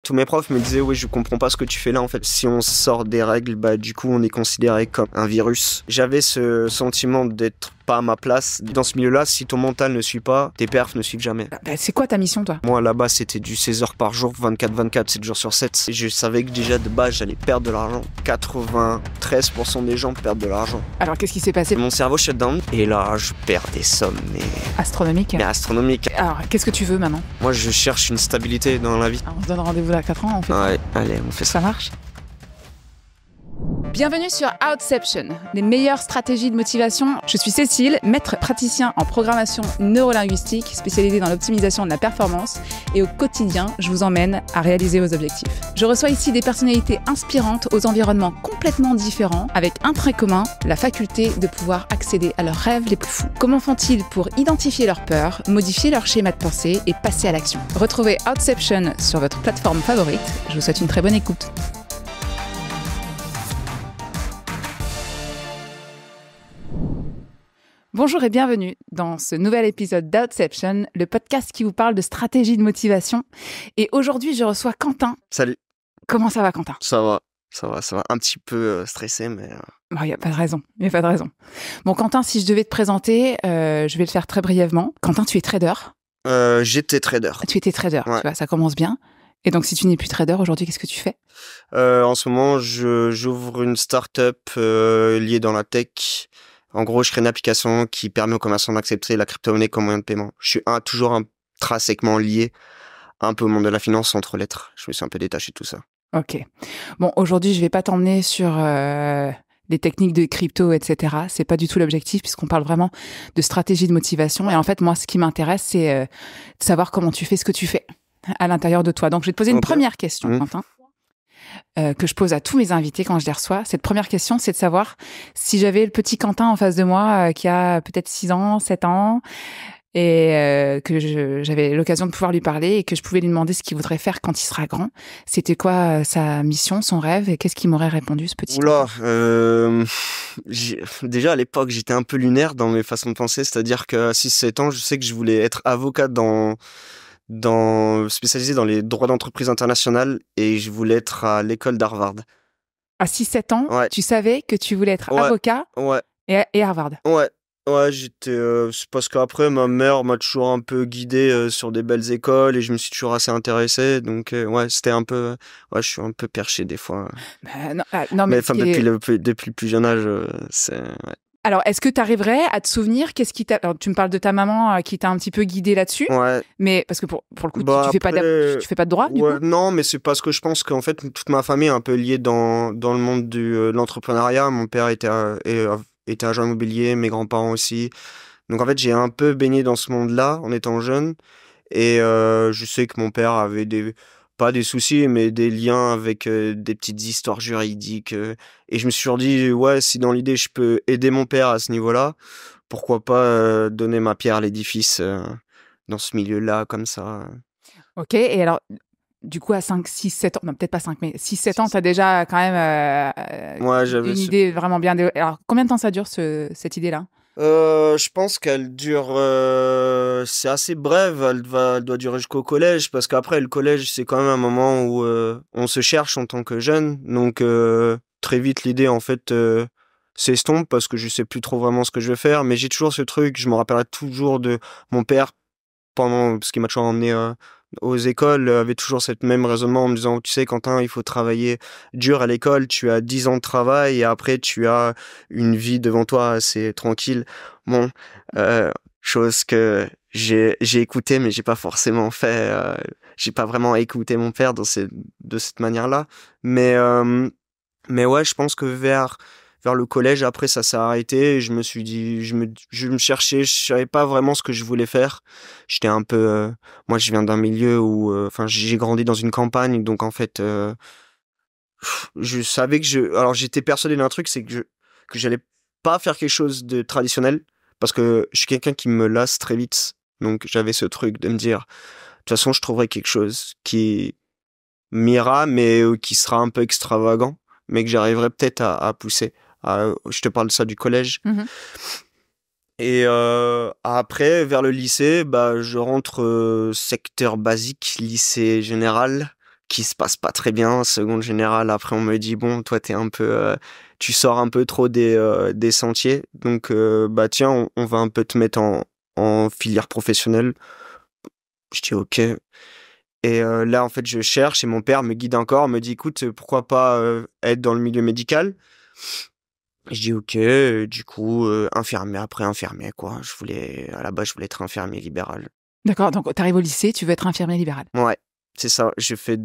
tous mes profs me disaient, oui, je comprends pas ce que tu fais là, en fait. Si on sort des règles, bah, du coup, on est considéré comme un virus. J'avais ce sentiment d'être pas à ma place. Dans ce milieu-là, si ton mental ne suit pas, tes perfs ne suivent jamais. Bah, c'est quoi ta mission, toi? Moi, là-bas, c'était du 16 heures par jour, 24-24, 7 jours sur 7. Et je savais que déjà, de base, j'allais perdre de l'argent. 93% des gens perdent de l'argent. Alors, qu'est-ce qui s'est passé? Mon cerveau shut down. Et là, je perds des sommes, Astronomique. mais astronomiques. Alors, qu'est-ce que tu veux maintenant? Moi, je cherche une stabilité dans la vie. On se donne rendez-vous à 4 ans, on fait ça. Ouais, allez, on fait ça. Ça marche? Bienvenue sur Outception, les meilleures stratégies de motivation. Je suis Cécile, maître praticien en programmation neurolinguistique, spécialisée dans l'optimisation de la performance. Et au quotidien, je vous emmène à réaliser vos objectifs. Je reçois ici des personnalités inspirantes aux environnements complètement différents, avec un trait commun, la faculté de pouvoir accéder à leurs rêves les plus fous. Comment font-ils pour identifier leurs peurs, modifier leur schéma de pensée et passer à l'action? Retrouvez Outception sur votre plateforme favorite. Je vous souhaite une très bonne écoute. Bonjour et bienvenue dans ce nouvel épisode d'Outception, le podcast qui vous parle de stratégie de motivation. Et aujourd'hui, je reçois Quentin. Salut. Comment ça va, Quentin? Ça va. Un petit peu stressé, mais... Bon, il n'y a pas de raison. Bon, Quentin, si je devais te présenter, je vais le faire très brièvement. Quentin, tu es trader. J'étais trader. Tu étais trader, Ouais. tu vois, ça commence bien. Et donc, si tu n'es plus trader, aujourd'hui, qu'est-ce que tu fais? En ce moment, j'ouvre une start-up liée dans la tech. En gros, je crée une application qui permet aux commerçants d'accepter la crypto-monnaie comme moyen de paiement. Je suis toujours intrinsèquement lié un peu au monde de la finance sans trop l'être. Je me suis un peu détaché de tout ça. Ok. Bon, aujourd'hui, je vais pas t'emmener sur les techniques de crypto, etc. C'est pas du tout l'objectif puisqu'on parle vraiment de stratégie de motivation. Et en fait, moi, ce qui m'intéresse, c'est de savoir comment tu fais ce que tu fais à l'intérieur de toi. Donc, je vais te poser une première question, Quentin, que je pose à tous mes invités quand je les reçois. Cette première question, c'est de savoir si j'avais le petit Quentin en face de moi qui a peut-être 6 ans, 7 ans, et que j'avais l'occasion de pouvoir lui parler et que je pouvais lui demander ce qu'il voudrait faire quand il sera grand. C'était quoi sa mission, son rêve, et qu'est-ce qu'il m'aurait répondu, ce petit Oula, déjà à l'époque, j'étais un peu lunaire dans mes façons de penser, c'est-à-dire qu'à 6-7 ans, je sais que je voulais être avocat spécialisé dans les droits d'entreprise internationales et je voulais être à l'école d'Harvard. À 6-7 ans, Ouais. tu savais que tu voulais être Ouais. avocat Ouais, et Harvard. ouais, j'étais. C'est parce qu'après, ma mère m'a toujours un peu guidé sur des belles écoles et je me suis toujours assez intéressé. Donc, ouais, c'était un peu. Ouais, je suis un peu perché des fois. Non, mais enfin, depuis le plus jeune âge, c'est. Ouais. Alors, est-ce que tu arriverais à te souvenir qu'est-ce qui t'a... Alors, tu me parles de ta maman qui t'a un petit peu guidé là-dessus, Ouais. mais parce que pour le coup, Bah, tu fais après, tu fais pas de droit, du coup? non, mais c'est parce que je pense qu'en fait, toute ma famille est un peu liée dans le monde de l'entrepreneuriat. Mon père était agent immobilier, mes grands-parents aussi. Donc, en fait, j'ai un peu baigné dans ce monde-là en étant jeune. Et je sais que mon père avait pas des soucis, mais des liens avec des petites histoires juridiques. Et je me suis toujours dit, ouais, si dans l'idée, je peux aider mon père à ce niveau-là, pourquoi pas donner ma pierre à l'édifice dans ce milieu-là, comme ça. Ok, et alors, du coup, à 5, 6, 7 ans, non, peut-être pas 5, mais 6, 7 ans, t'as déjà quand même Ouais, j'avais une idée vraiment bien... Alors, combien de temps ça dure, cette idée-là? Je pense qu'elle dure, c'est assez brève, elle doit durer jusqu'au collège, parce qu'après le collège c'est quand même un moment où on se cherche en tant que jeune, donc très vite l'idée en fait s'estompe parce que je sais plus trop vraiment ce que je veux faire, mais j'ai toujours ce truc, je me rappellerai toujours de mon père parce qu'il m'a toujours emmené aux écoles, avait toujours cette même raisonnement en me disant, tu sais Quentin, il faut travailler dur à l'école, tu as 10 ans de travail et après tu as une vie devant toi assez tranquille. Bon, chose que j'ai écouté mais j'ai pas forcément fait, j'ai pas vraiment écouté mon père de cette manière-là. Mais ouais, je pense que vers le collège, après, ça s'est arrêté. Et je me suis dit, je me cherchais, je savais pas vraiment ce que je voulais faire. J'étais un peu, moi, je viens d'un milieu où, enfin, j'ai grandi dans une campagne, donc en fait, je savais que alors j'étais persuadé d'un truc, c'est que j'allais pas faire quelque chose de traditionnel, parce que je suis quelqu'un qui me lasse très vite. Donc j'avais ce truc de me dire, de toute façon, je trouverai quelque chose qui m'ira, mais qui sera un peu extravagant, mais que j'arriverai peut-être à pousser. Je te parle de ça du collège. Mhm. Et après, vers le lycée, bah, je rentre secteur basique, lycée général, qui se passe pas très bien. Seconde générale, après on me dit bon, toi t'es un peu, tu sors un peu trop des sentiers, donc bah tiens, on va un peu te mettre en filière professionnelle. Je dis ok. Et là en fait je cherche et mon père me guide encore, me dit écoute pourquoi pas être dans le milieu médical. Je dis ok, du coup infirmier après infirmier quoi. À la base je voulais être infirmier libéral. D'accord, donc tu arrives au lycée, tu veux être infirmier libéral. Ouais, c'est ça. Je fais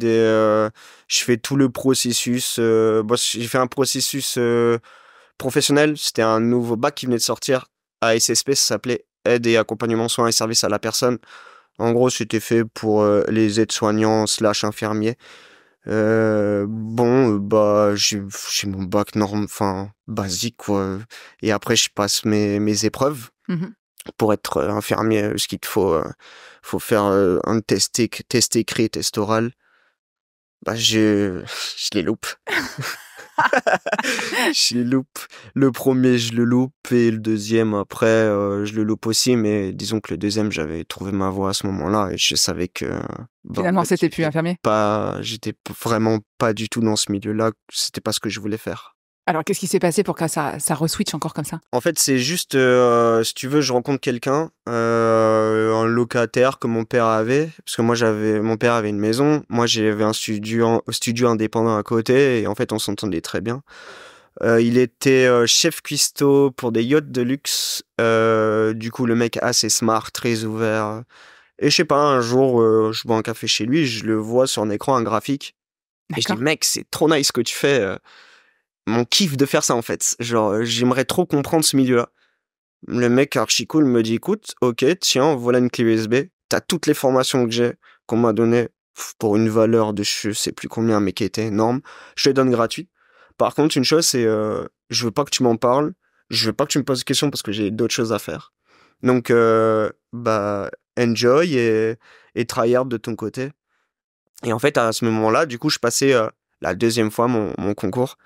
tout le processus. Bon, j'ai fait un processus professionnel. C'était un nouveau bac qui venait de sortir à SSP. Ça s'appelait Aide et accompagnement soins et services à la personne. En gros, c'était fait pour les aides-soignants slash infirmiers. Bon, bah, j'ai mon bac norme, enfin, basique, quoi. Et après, je passe mes épreuves. Mhm. Pour être infirmier, ce qu'il te faut faire un test écrit, test oral. Bah, je les loupe. Je les loupe. Le premier, je le loupe, et le deuxième, après, je le loupe aussi, mais disons que le deuxième, j'avais trouvé ma voie à ce moment-là, et je savais que, bah, en Finalement, fait, c'était plus infirmier. j'étais vraiment pas du tout dans ce milieu-là, c'était pas ce que je voulais faire. Alors, qu'est-ce qui s'est passé pour que ça re-switch encore comme ça? En fait, c'est juste, si tu veux, je rencontre quelqu'un, un locataire que mon père avait, parce que mon père avait une maison, moi j'avais un studio indépendant à côté, et en fait on s'entendait très bien. Il était chef cuistot pour des yachts de luxe, du coup le mec assez smart, très ouvert. Et je sais pas, un jour, je bois un café chez lui, je le vois sur un écran, un graphique, et je dis, D'accord. mec, c'est trop nice ce que tu fais. Mon kiff de faire ça en fait. Genre, j'aimerais trop comprendre ce milieu-là. Le mec archi cool me dit écoute, ok, tiens, voilà une clé USB. T'as toutes les formations que j'ai, qu'on m'a données pour une valeur de je sais plus combien, mais qui était énorme. Je te les donne gratuit. Par contre, une chose, c'est je veux pas que tu m'en parles. Je veux pas que tu me poses des questions parce que j'ai d'autres choses à faire. Donc, bah, enjoy et try hard de ton côté. Et en fait, à ce moment-là, du coup, je passais la deuxième fois mon concours.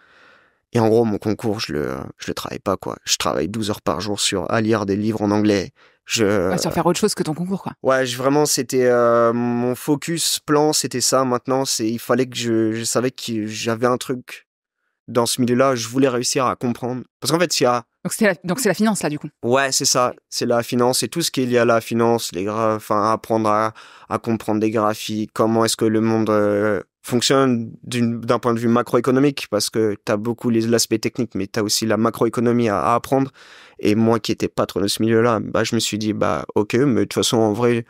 Et en gros, mon concours, je le travaille pas, quoi. Je travaille 12 heures par jour à lire des livres en anglais. Ouais, sur faire autre chose que ton concours, quoi. Ouais, vraiment, c'était mon focus plan, c'était ça. Maintenant, il fallait que je savais que j'avais un truc dans ce milieu-là. Je voulais réussir à comprendre. Parce qu'en fait, Donc c'est la finance, là, du coup. ouais, c'est ça. C'est la finance et tout ce qui est lié à la finance, enfin, apprendre à comprendre des graphiques, comment est-ce que le monde fonctionne d'un point de vue macroéconomique, parce que t'as beaucoup l'aspect technique, mais t'as aussi la macroéconomie à apprendre. Et moi qui étais pas trop dans ce milieu-là, bah, je me suis dit, bah, ok, mais de toute façon, en vrai,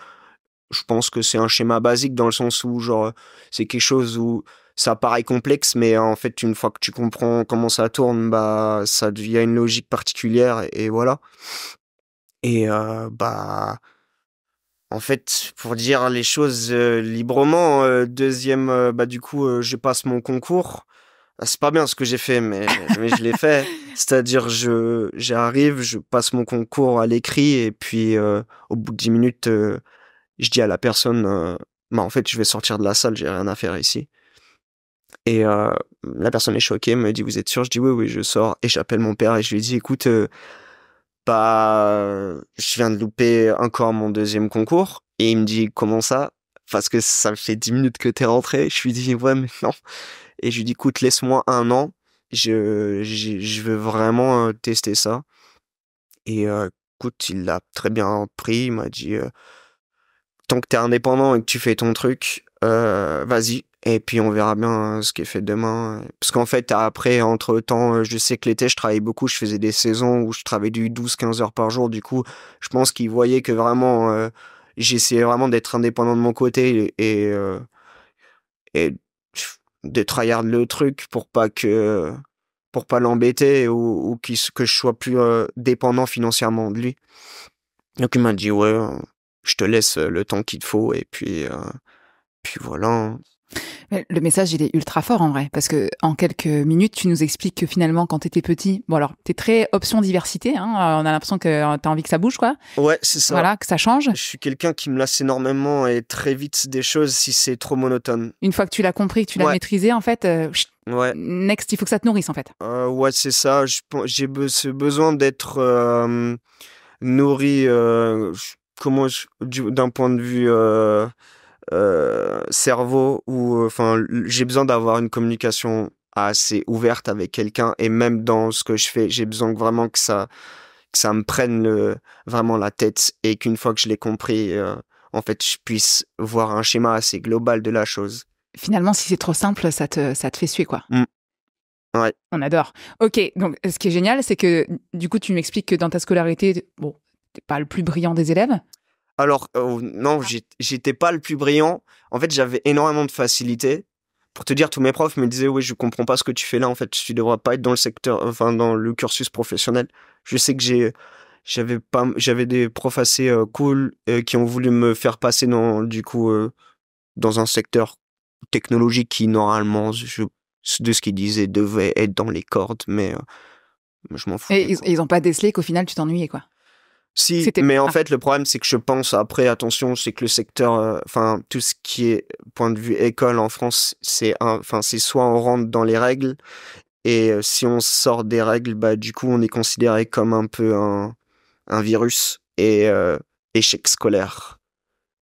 je pense que c'est un schéma basique dans le sens où, genre, c'est quelque chose où ça paraît complexe, mais en fait, une fois que tu comprends comment ça tourne, bah, ça devient une logique particulière et voilà. Et bah, en fait, pour dire les choses librement, deuxième, bah du coup, je passe mon concours. Ah, c'est pas bien ce que j'ai fait, mais je l'ai fait. C'est-à-dire, j'arrive, je passe mon concours à l'écrit et puis au bout de 10 minutes, je dis à la personne, bah en fait, je vais sortir de la salle, j'ai rien à faire ici. Et la personne est choquée, me dit vous êtes sûr? Je dis oui, oui, je sors et j'appelle mon père et je lui dis écoute, bah, je viens de louper encore mon deuxième concours. Et il me dit, comment ça? Parce que ça fait 10 minutes que t'es rentré. Je lui dis, ouais, mais non. Et je lui dis, écoute, laisse-moi un an. Je veux vraiment tester ça. Et écoute, il l'a très bien pris. Il m'a dit, tant que t'es indépendant et que tu fais ton truc, vas-y. Et puis on verra bien ce qui est fait demain. Parce qu'en fait, après, entre-temps, je sais que l'été, je travaillais beaucoup. Je faisais des saisons où je travaillais du 12-15 heures par jour. Du coup, je pense qu'ils voyaient que vraiment, j'essayais vraiment d'être indépendant de mon côté et de tryhard le truc pour pas l'embêter ou que je sois plus dépendant financièrement de lui. Donc il m'a dit, ouais, je te laisse le temps qu'il te faut et puis voilà. Mais le message, il est ultra fort en vrai, parce que en quelques minutes, tu nous expliques que finalement, quand t'étais petit, bon alors, t'es très option diversité, hein, on a l'impression que t'as envie que ça bouge, quoi. Ouais, c'est ça. Voilà, que ça change. Je suis quelqu'un qui me lasse énormément et très vite des choses si c'est trop monotone. Une fois que tu l'as compris, que tu l'as Ouais. maîtrisé, en fait, Ouais, next, il faut que ça te nourrisse, en fait. ouais, c'est ça. Ce besoin d'être nourri, d'un point de vue cerveau où enfin j'ai besoin d'avoir une communication assez ouverte avec quelqu'un et même dans ce que je fais, j'ai besoin vraiment que ça me prenne vraiment la tête et qu'une fois que je l'ai compris, en fait, je puisse voir un schéma assez global de la chose. Finalement, si c'est trop simple, ça te fait suer, quoi. Ouais. On adore. Ok, donc ce qui est génial, c'est que du coup, tu m'expliques que dans ta scolarité, bon, t'es pas le plus brillant des élèves. Alors, non, j'étais pas le plus brillant. En fait, j'avais énormément de facilité. Pour te dire, tous mes profs me disaient, oui, je comprends pas ce que tu fais là. En fait, tu devrais pas être dans le secteur, enfin, dans le cursus professionnel. Je sais que j'avais des profs assez cool qui ont voulu me faire passer dans un secteur technologique qui, normalement, de ce qu'ils disaient, devait être dans les cordes, mais je m'en fous. Et ils ont pas décelé qu'au final, tu t'ennuyais, quoi. Si, mais en fait, le problème, c'est que je pense, après, attention, c'est que le secteur, enfin, tout ce qui est point de vue école en France, c'est soit on rentre dans les règles, et si on sort des règles, bah, du coup, on est considéré comme un peu un virus et échec scolaire.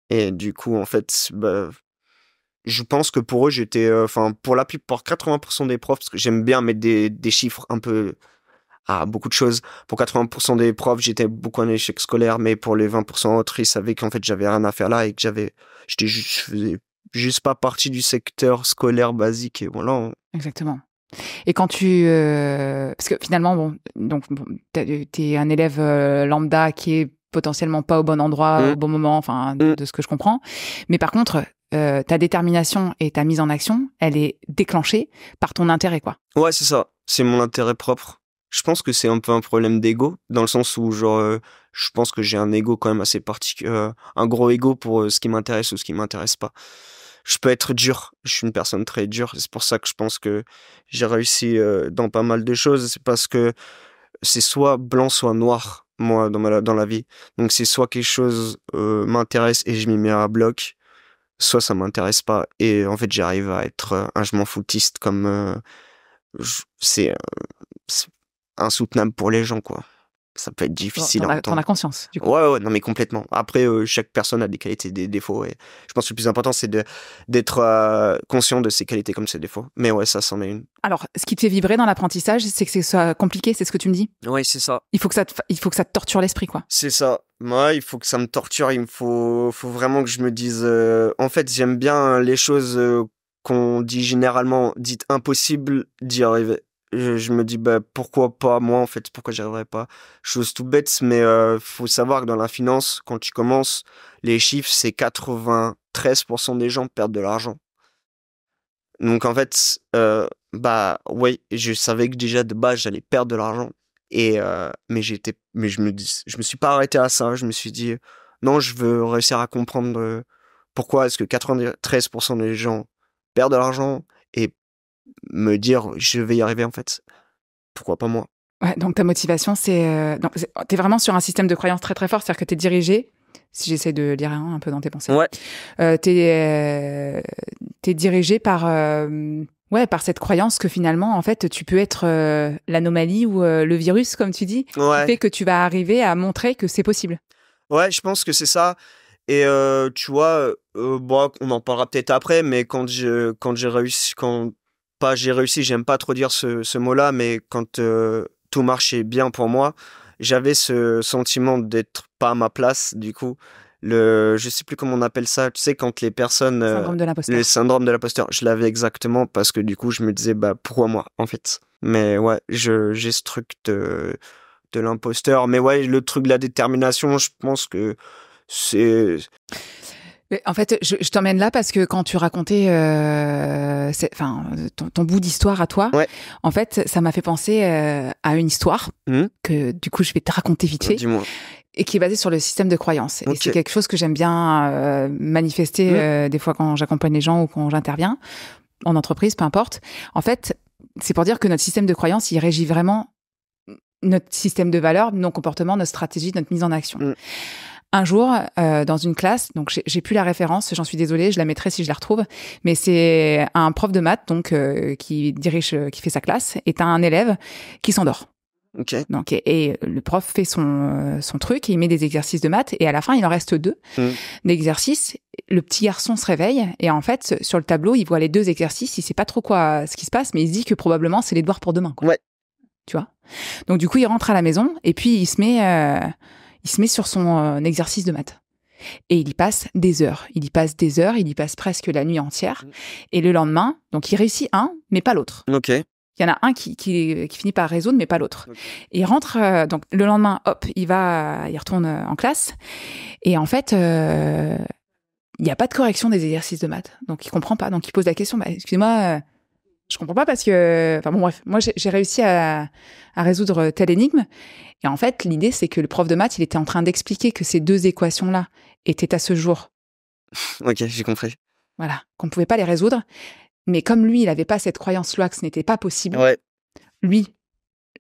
Et du coup, en fait, bah, je pense que pour eux, j'étais, pour la plupart, 80% des profs, parce que j'aime bien mettre des chiffres un peu à beaucoup de choses. Pour 80% des profs, j'étais beaucoup en échec scolaire, mais pour les 20% autres, ils savaient qu'en fait, j'avais rien à faire là et que je faisais juste pas partie du secteur scolaire basique et voilà. Exactement. Et quand parce que finalement, bon, t'es un élève lambda qui est potentiellement pas au bon endroit, au bon moment, enfin, de ce que je comprends. Mais par contre, ta détermination et ta mise en action, elle est déclenchée par ton intérêt, quoi. Ouais, c'est ça. C'est mon intérêt propre. Je pense que c'est un peu un problème d'ego, dans le sens où, genre, je pense que j'ai un ego quand même assez particulier, un gros ego pour ce qui m'intéresse ou ce qui m'intéresse pas. Je peux être dur, je suis une personne très dure, c'est pour ça que je pense que j'ai réussi dans pas mal de choses, c'est parce que c'est soit blanc, soit noir, moi, dans la vie. Donc c'est soit quelque chose m'intéresse et je m'y mets à bloc, soit ça m'intéresse pas, et en fait j'arrive à être un je m'en foutiste comme... c'est insoutenable pour les gens, quoi. Ça peut être difficile à T'en as conscience, du coup. Ouais, non, mais complètement. Après, chaque personne a des qualités et des défauts, et je pense que le plus important, c'est d'être conscient de ses qualités comme ses défauts. Mais ouais, ça, c'en est une. Alors, ce qui te fait vibrer dans l'apprentissage, c'est que c'est soit compliqué, c'est ce que tu me dis? Ouais, c'est ça. Il faut que ça te torture l'esprit, quoi. C'est ça. Moi, il faut que ça me torture, il me faut vraiment que je me dise... En fait, j'aime bien les choses qu'on dit généralement dites impossibles d'y arriver. Je me dis, bah, pourquoi pas moi, en fait, pourquoi j'y arriverais pas? Chose tout bête, mais faut savoir que dans la finance, quand tu commences, les chiffres, c'est 93% des gens perdent de l'argent. Donc, en fait, bah, ouais, je savais que déjà, de base, j'allais perdre de l'argent. Et, mais je me suis pas arrêté à ça. Je me suis dit, non, je veux réussir à comprendre pourquoi est-ce que 93% des gens perdent de l'argent, et me dire, je vais y arriver, en fait. Pourquoi pas moi? Ouais, donc ta motivation, t'es vraiment sur un système de croyance très très fort, c'est-à-dire que t'es dirigé, si j'essaie de lire un peu dans tes pensées. Ouais. T'es dirigé par cette croyance que finalement, en fait, tu peux être l'anomalie ou le virus, comme tu dis, Ouais. qui fait que tu vas arriver à montrer que c'est possible. Ouais, je pense que c'est ça. Et tu vois, bon, on en parlera peut-être après, mais quand j'ai réussi, j'aime pas trop dire ce mot-là, mais quand tout marchait bien pour moi, j'avais ce sentiment d'être pas à ma place, du coup. Je sais plus comment on appelle ça, tu sais, quand les personnes... Syndrome de l'imposteur. Le syndrome de l'imposteur, je l'avais exactement, parce que du coup, je me disais, bah, pourquoi moi, en fait? Mais ouais, j'ai ce truc de l'imposteur. Mais ouais, le truc de la détermination, je pense que c'est... En fait, je t'emmène là parce que quand tu racontais ton bout d'histoire à toi, Ouais. en fait, ça m'a fait penser à une histoire que du coup je vais te raconter vite fait, Dis-moi. et qui est basée sur le système de croyance. Okay. Et c'est quelque chose que j'aime bien manifester des fois quand j'accompagne les gens ou quand j'interviens en entreprise, peu importe. En fait, c'est pour dire que notre système de croyance, il régit vraiment notre système de valeurs, nos comportements, notre stratégie, notre mise en action. Un jour, dans une classe, donc j'ai plus la référence, j'en suis désolée, je la mettrai si je la retrouve, mais c'est un prof de maths donc qui fait sa classe, et t'as un élève qui s'endort. Ok. Donc, et le prof fait son truc et il met des exercices de maths et à la fin, il en reste 2 d'exercices. Le petit garçon se réveille et en fait, sur le tableau, il voit les 2 exercices. Il sait pas trop ce qui se passe, mais il se dit que probablement, c'est les devoirs pour demain, quoi. Ouais. Tu vois? Donc, du coup, il rentre à la maison et puis il se met sur son exercice de maths. Et il y passe des heures. Il y passe presque la nuit entière. Et le lendemain, donc il réussit un, mais pas l'autre. Ok. Il y en a un qui finit par résoudre, mais pas l'autre. Okay. Et il rentre, donc le lendemain, hop, il retourne en classe. Et en fait, il n'y a pas de correction des exercices de maths. Donc il comprend pas. Donc il pose la question, excusez-moi, je comprends pas parce que... Enfin bon, bref, moi j'ai réussi à résoudre telle énigme. Et en fait, l'idée, c'est que le prof de maths, il était en train d'expliquer que ces 2 équations-là étaient à ce jour. Ok, j'ai compris. Voilà, qu'on ne pouvait pas les résoudre. Mais comme lui, il n'avait pas cette croyance-là que ce n'était pas possible, lui,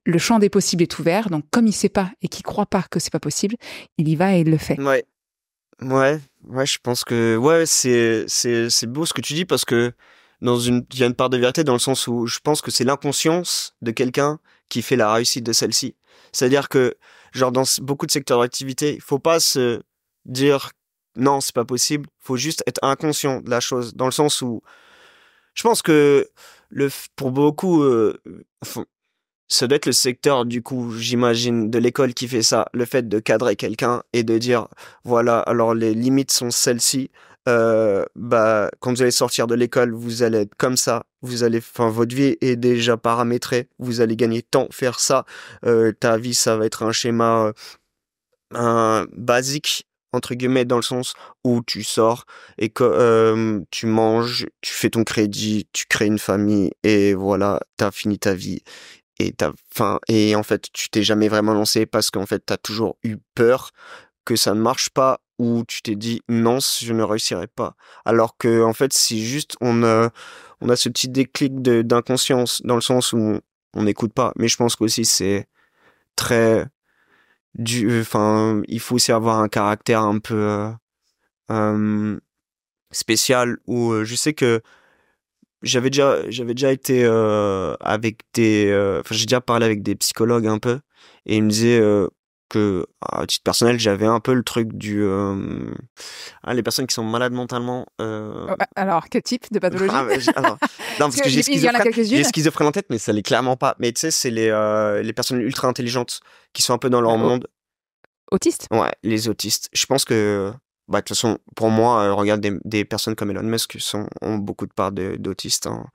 le champ des possibles est ouvert. Donc, comme il ne sait pas et qu'il ne croit pas que c'est pas possible, il y va et il le fait. Ouais, je pense que c'est beau ce que tu dis parce que il y a une part de vérité dans le sens où je pense que c'est l'inconscience de quelqu'un qui fait la réussite de celle-ci. C'est-à-dire que, genre, dans beaucoup de secteurs d'activité, il faut pas se dire non, c'est pas possible. Faut juste être inconscient de la chose, dans le sens où je pense que pour beaucoup, ça doit être le secteur, du coup, j'imagine, de l'école qui fait ça. Le fait de cadrer quelqu'un et de dire, voilà, alors les limites sont celles-ci. Quand vous allez sortir de l'école, vous allez être comme ça. Votre vie est déjà paramétrée. Vous allez gagner tant, faire ça. Ta vie, ça va être un schéma basique, entre guillemets, dans le sens où tu sors et que tu manges, tu fais ton crédit, tu crées une famille et voilà, t'as fini ta vie. Et en fait, tu t'es jamais vraiment lancé parce qu'en fait, t'as toujours eu peur que ça ne marche pas ou tu t'es dit non, je ne réussirai pas. Alors que, en fait, si juste on a ce petit déclic d'inconscience dans le sens où on n'écoute pas. Mais je pense qu'aussi c'est très il faut aussi avoir un caractère un peu spécial où je sais que j'avais déjà été avec j'ai déjà parlé avec des psychologues un peu et ils me disaient que à titre personnel j'avais un peu le truc les personnes qui sont malades mentalement alors quel type de pathologie? Non, parce que j'ai schizophrène en tête mais ça l'est clairement pas, mais tu sais c'est les personnes ultra intelligentes qui sont un peu dans leur monde. Autistes? Ouais, les autistes. Je pense que de toute façon, pour moi, regarde des personnes comme Elon Musk ont beaucoup de parts d'autistes. Hein.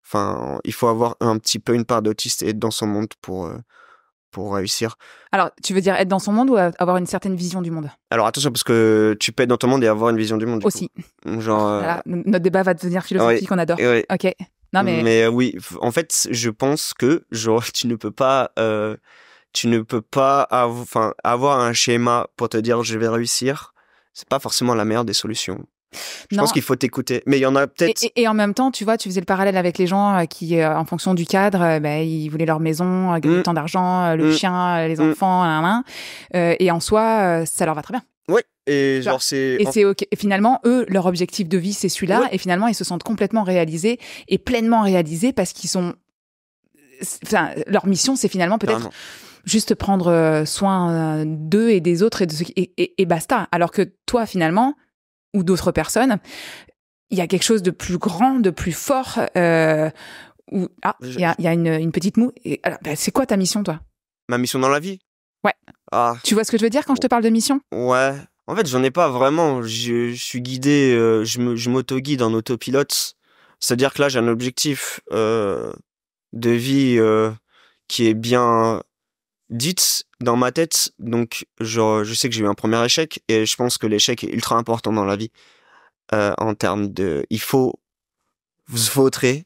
Enfin, il faut avoir un petit peu une part d'autiste et être dans son monde pour réussir. Alors, tu veux dire être dans son monde ou avoir une certaine vision du monde? Alors attention, parce que tu peux être dans ton monde et avoir une vision du monde. Aussi. Genre. Voilà, notre débat va devenir philosophique, on adore. Oui. Ok. Non mais. Mais oui, en fait, je pense que tu ne peux pas. Avoir un schéma pour te dire je vais réussir, c'est pas forcément la meilleure des solutions. Je pense qu'il faut t'écouter. Mais il y en a peut-être... Et en même temps, tu vois, tu faisais le parallèle avec les gens qui, en fonction du cadre, ils voulaient leur maison, gagner tant d'argent, le chien, les enfants, et en soi, ça leur va très bien. Oui, et genre c'est... Et c'est ok. Et finalement, eux, leur objectif de vie, c'est celui-là, et finalement, ils se sentent complètement réalisés, et pleinement réalisés, parce qu'ils sont... Enfin, leur mission, c'est finalement peut-être... juste prendre soin d'eux et des autres et basta. Alors que toi, finalement, ou d'autres personnes, il y a quelque chose de plus grand, de plus fort. Il y a une petite moue. C'est quoi ta mission, toi? Ma mission dans la vie? Ouais. Tu vois ce que je veux dire quand je te parle de mission? Ouais. En fait, j'en ai pas vraiment. Je suis guidé, je m'auto-guide en autopilote. C'est-à-dire que là, j'ai un objectif de vie qui est bien... dites dans ma tête, donc genre je sais que j'ai eu un premier échec et je pense que l'échec est ultra important dans la vie en termes de il faut se vautrer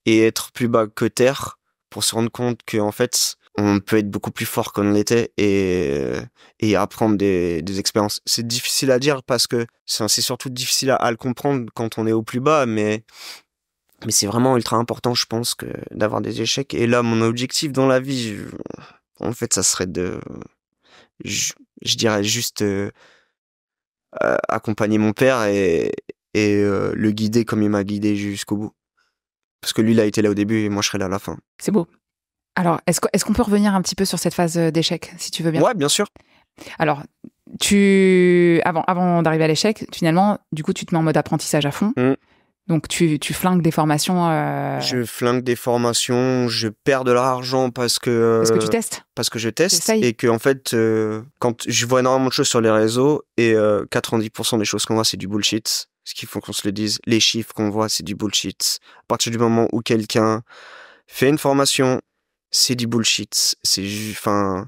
et être plus bas que terre pour se rendre compte que en fait on peut être beaucoup plus fort qu'on l'était et apprendre des expériences. C'est difficile à dire parce que c'est surtout difficile à le comprendre quand on est au plus bas, mais c'est vraiment ultra important, je pense, que d'avoir des échecs. Et là, mon objectif dans la vie, en fait, ça serait je dirais juste accompagner mon père et le guider comme il m'a guidé jusqu'au bout. Parce que lui, il a été là au début et moi, je serai là à la fin. C'est beau. Alors, est-ce qu'on peut revenir un petit peu sur cette phase d'échec, si tu veux bien? Ouais, bien sûr. Alors, avant d'arriver à l'échec, finalement, du coup, tu te mets en mode apprentissage à fond. Mm. Donc, tu flingues des formations. Je flingue des formations, je perds de l'argent parce que tu testes. parce que je teste T'essayes. et que en fait, quand je vois énormément de choses sur les réseaux et 90% des choses qu'on voit, c'est du bullshit. Ce qu'il faut qu'on se le dise, les chiffres qu'on voit, c'est du bullshit. À partir du moment où quelqu'un fait une formation, c'est du bullshit. Enfin,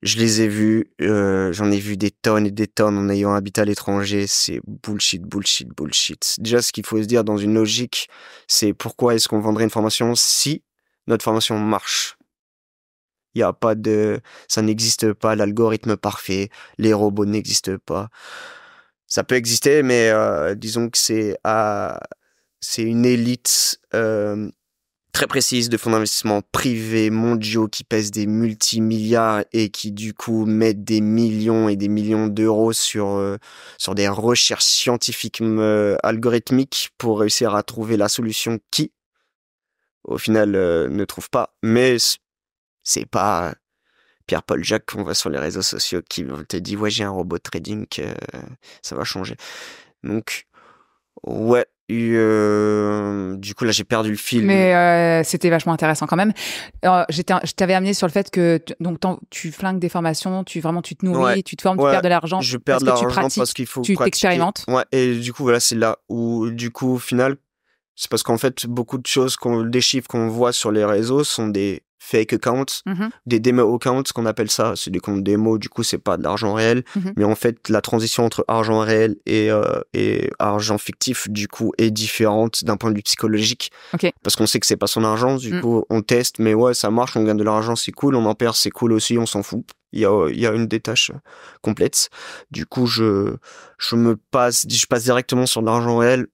je les ai vus, j'en ai vu des tonnes et des tonnes en ayant habité à l'étranger. C'est bullshit, bullshit, bullshit. Déjà, ce qu'il faut se dire dans une logique, c'est pourquoi est-ce qu'on vendrait une formation si notre formation marche? Il y a pas de, ça n'existe pas, l'algorithme parfait, les robots n'existent pas. Ça peut exister, mais disons que c'est une élite très précise de fonds d'investissement privés mondiaux qui pèsent des multimilliards et qui du coup mettent des millions et des millions d'euros sur des recherches scientifiques algorithmiques pour réussir à trouver la solution qui au final ne trouve pas. Mais c'est pas Pierre-Paul Jacques qu'on voit sur les réseaux sociaux qui te dit ouais, j'ai un robot de trading que ça va changer. Donc ouais, du coup là j'ai perdu le fil. Mais c'était vachement intéressant quand même. Je t'avais amené sur le fait que tu flingues des formations, tu te nourris, Ouais, tu te formes, ouais, tu perds de l'argent je perds de parce que tu l'argent pratiques, parce qu'il faut tu pratiquer. t'expérimentes. Ouais, et du coup voilà, c'est là où du coup au final, c'est parce qu'en fait beaucoup de choses des chiffres qu'on voit sur les réseaux sont des fake accounts, Mhm. des demo accounts, ce qu'on appelle ça, c'est des comptes démo, du coup c'est pas de l'argent réel, Mhm. mais en fait la transition entre argent réel et argent fictif du coup est différente d'un point de vue psychologique, Ok. parce qu'on sait que c'est pas son argent, du coup on teste, mais ouais ça marche, on gagne de l'argent, c'est cool, on en perd, c'est cool aussi, on s'en fout, il y a une détache complète, du coup je passe directement sur de l'argent réel.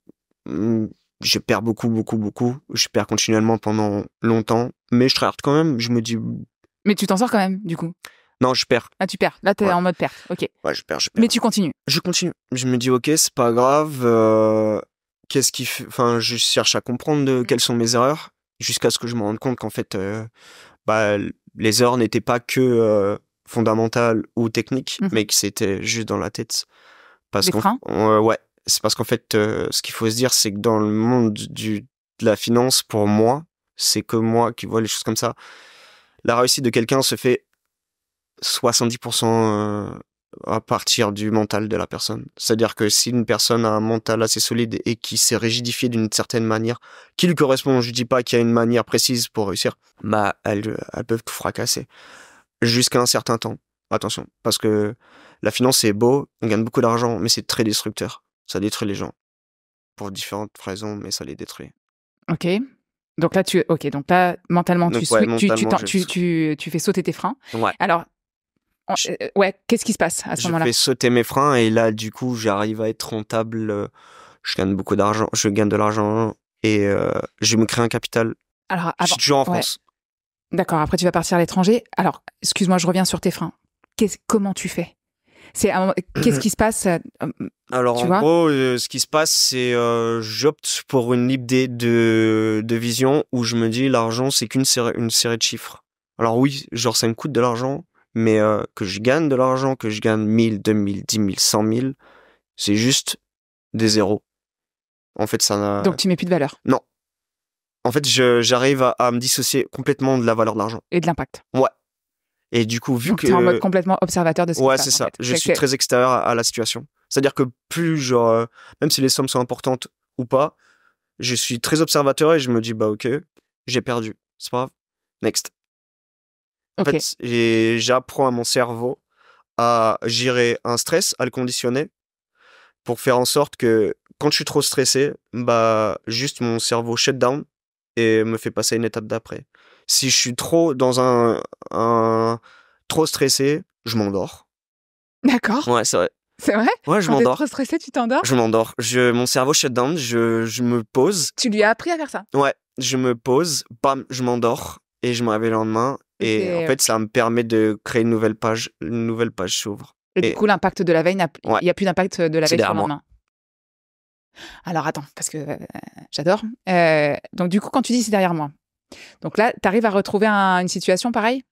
Je perds beaucoup, beaucoup, beaucoup. Je perds continuellement pendant longtemps. Mais je tryhard quand même. Je me dis, Mais tu t'en sors quand même, du coup. non, je perds. Ah, tu perds. Là, t'es Ouais. en mode perte. Ok. Ouais, je perds. Mais tu continues. Je continue. Je me dis, ok, c'est pas grave. Qu'est-ce qui fait... Enfin, je cherche à comprendre quelles sont mes erreurs. Jusqu'à ce que je me rende compte qu'en fait, les erreurs n'étaient pas que fondamentales ou techniques, mais que c'était juste dans la tête. Parce Des freins. ouais. C'est parce qu'en fait, ce qu'il faut se dire, c'est que dans le monde de la finance, pour moi, c'est que moi qui vois les choses comme ça, la réussite de quelqu'un se fait 70% à partir du mental de la personne. C'est-à-dire que si une personne a un mental assez solide et qui s'est rigidifié d'une certaine manière, qui lui correspond, je dis pas qu'il y a une manière précise pour réussir, bah elles peuvent tout fracasser. Jusqu'à un certain temps. Attention, parce que la finance c'est beau, on gagne beaucoup d'argent, mais c'est très destructeur. Ça détruit les gens. Pour différentes raisons, mais ça les détruit. Ok. Donc là, mentalement, Donc, tu fais sauter tes freins. Ouais. Alors, qu'est-ce qui se passe à ce moment-là? Je fais sauter mes freins et là, du coup, j'arrive à être rentable. Je gagne beaucoup d'argent. Je gagne de l'argent et je me crée un capital. Alors, je suis toujours en France. D'accord. Après, tu vas partir à l'étranger. Alors, excuse-moi, je reviens sur tes freins. Comment tu fais? Qu'est-ce qui se passe? Alors, en gros, ce qui se passe, c'est j'opte pour une idée de vision où je me dis l'argent, c'est une série de chiffres. Alors oui, genre ça me coûte de l'argent, mais que je gagne de l'argent, que je gagne 1000, 2000, 10 000, 100 000, c'est juste des zéros. En fait, ça n'a... Donc tu mets plus de valeur? Non. En fait, j'arrive à me dissocier complètement de la valeur de l'argent. Et de l'impact? Ouais. Et du coup, vu donc que... t'es en mode complètement observateur de ce qui se passe. Ouais, c'est ça. Je suis très extérieur à la situation. C'est-à-dire que plus, genre, même si les sommes sont importantes ou pas, je suis très observateur et je me dis, bah ok, j'ai perdu. C'est pas grave. Next. En fait, j'apprends à mon cerveau à gérer un stress, à le conditionner, pour faire en sorte que quand je suis trop stressé, bah juste mon cerveau shut down et me fait passer à une étape d'après. Si je suis trop dans trop stressé, je m'endors. D'accord. Ouais, c'est vrai. C'est vrai? Ouais, je Quand m'endors. t'es trop stressé, tu t'endors? Je m'endors. Mon cerveau shut down, je me pose. Tu lui as appris à faire ça? Ouais, je me pose, bam, je m'endors et je me réveille le lendemain. Et en fait, ça me permet de créer une nouvelle page s'ouvre. Et du coup, l'impact de la veille, il n'y a plus d'impact de la veille sur le lendemain. Alors attends, parce que j'adore. Donc du coup, quand tu dis c'est derrière moi, Donc là, tu arrives à retrouver une situation pareille?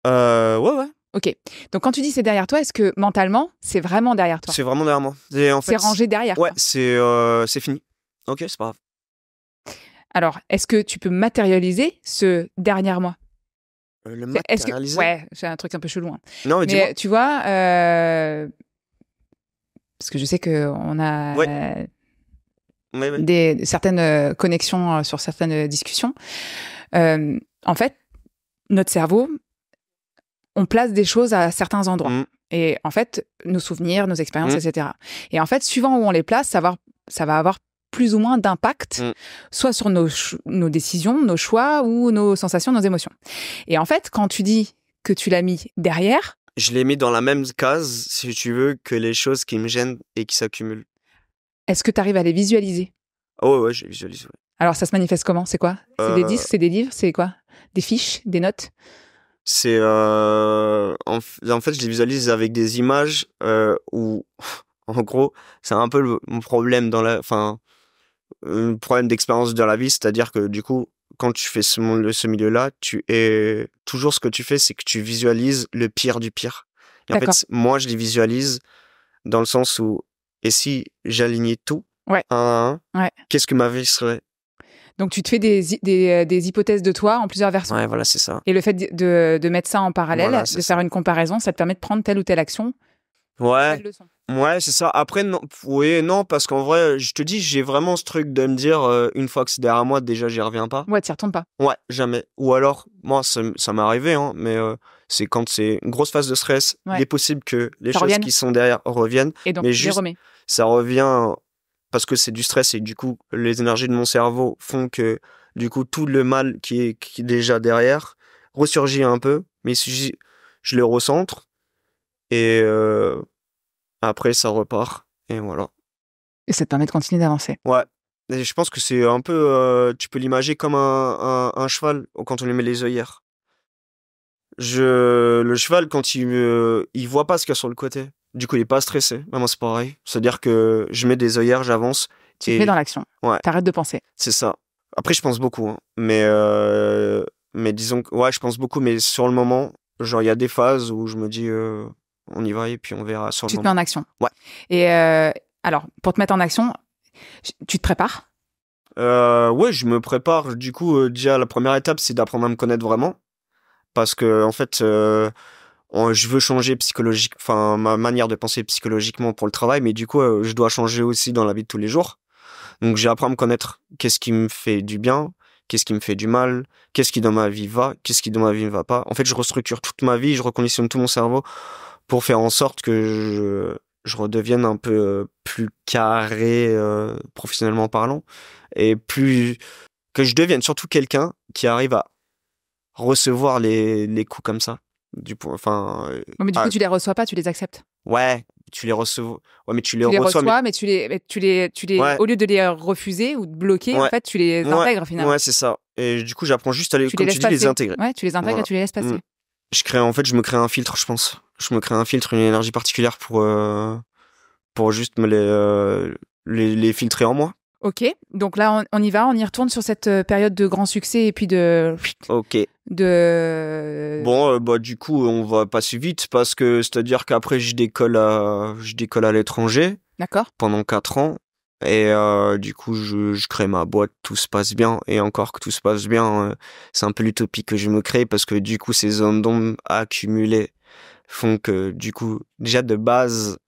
Ouais. Ok. Donc quand tu dis c'est derrière toi, est-ce que mentalement, c'est vraiment derrière toi? C'est vraiment derrière moi. Et en C'est fait, rangé derrière ouais, toi. c'est fini. Ok, c'est pas grave. Alors, est-ce que tu peux matérialiser ce dernier mois? Le Est-ce que... matérialiser? Ouais, c'est un truc un peu chelou. Hein. Non, mais dis-moi. Mais tu vois, parce que je sais qu'on a Ouais. certaines connexions sur certaines discussions. En fait, notre cerveau, on place des choses à certains endroits. Et en fait, nos souvenirs, nos expériences, etc. Et en fait, suivant où on les place, ça va avoir plus ou moins d'impact, soit sur nos décisions, nos choix ou nos sensations, nos émotions. Et en fait, quand tu dis que tu l'as mis derrière... Je l'ai mis dans la même case, si tu veux, que les choses qui me gênent et qui s'accumulent. Est-ce que tu arrives à les visualiser? Oh ouais, je les visualise. Ouais. Alors, ça se manifeste comment? C'est quoi? C'est des disques, c'est des livres, c'est quoi? Des fiches, des notes? C'est en fait, je les visualise avec des images où, en gros, c'est un peu mon problème un problème d'expérience dans la vie, c'est-à-dire que du coup, quand tu fais ce milieu-là, toujours ce que tu fais, c'est que tu visualises le pire du pire. Et en fait, moi, je les visualise dans le sens où, et si j'alignais tout un à un, qu'est-ce que ma vie serait? Donc, tu te fais des hypothèses de toi en plusieurs versions. Ouais, voilà, c'est ça. Et le fait de mettre ça en parallèle, de faire une comparaison, ça te permet de prendre telle ou telle action. Ouais, c'est ça. Après, non, parce qu'en vrai, je te dis, j'ai vraiment ce truc de me dire, une fois que c'est derrière moi, déjà, j'y reviens pas. Ouais, t'y retournes pas. Ouais, jamais. Ou alors, moi, ça m'est arrivé, hein, mais c'est quand c'est une grosse phase de stress, il est possible que les choses qui sont derrière reviennent. Et donc, mais je les remets. Ça revient parce que c'est du stress et du coup, les énergies de mon cerveau font que, du coup, tout le mal qui est déjà derrière ressurgit un peu, mais si je le recentre. Et après, ça repart. Et voilà. Et ça te permet de continuer d'avancer. Ouais. Et je pense que c'est un peu... tu peux l'imaginer comme un cheval quand on lui met les œillères. Le cheval, quand il voit pas ce qu'il y a sur le côté. Du coup, il est pas stressé. Moi, c'est pareil. C'est-à-dire que je mets des œillères, j'avance. Tu te mets dans l'action. Ouais. T'arrêtes de penser. C'est ça. Après, je pense beaucoup. Hein. Mais disons que... Ouais, je pense beaucoup. Mais sur le moment, genre, il y a des phases où je me dis... on y va et puis on verra sur le moment. Tu te mets en action. Ouais. Et alors, pour te mettre en action, tu te prépares? Ouais, je me prépare. Du coup, déjà, la première étape, c'est d'apprendre à me connaître vraiment. Parce que, en fait, je veux changer ma manière de penser psychologiquement pour le travail, mais du coup, je dois changer aussi dans la vie de tous les jours. Donc, j'ai appris à me connaître. Qu'est-ce qui me fait du bien? Qu'est-ce qui me fait du mal? Qu'est-ce qui dans ma vie va? Qu'est-ce qui dans ma vie ne va pas? En fait, je restructure toute ma vie, je reconditionne tout mon cerveau pour faire en sorte que je redevienne un peu plus carré professionnellement parlant et que je devienne surtout quelqu'un qui arrive à recevoir les coups comme ça mais du coup tu les reçois pas, tu les acceptes. Ouais, tu les reçois. Ouais, mais tu les reçois mais tu les ouais. Au lieu de les refuser ou de bloquer, en fait tu les intègres finalement. Ouais, c'est ça. Et du coup j'apprends juste à les intégrer. Ouais, tu les intègres et tu les laisses passer. Je me crée un filtre, je pense. Je me crée un filtre, une énergie particulière pour juste me les filtrer en moi. Ok, donc là on y va, on y retourne sur cette période de grand succès et puis de... Ok. Bon, du coup on va pas si vite parce que c'est-à-dire qu'après je décolle à l'étranger. D'accord. Pendant 4 ans. Et du coup, je crée ma boîte, tout se passe bien. Et encore que tout se passe bien, c'est un peu l'utopie que je me crée parce que du coup, ces zones d'ombre accumulées font que du coup, déjà de base,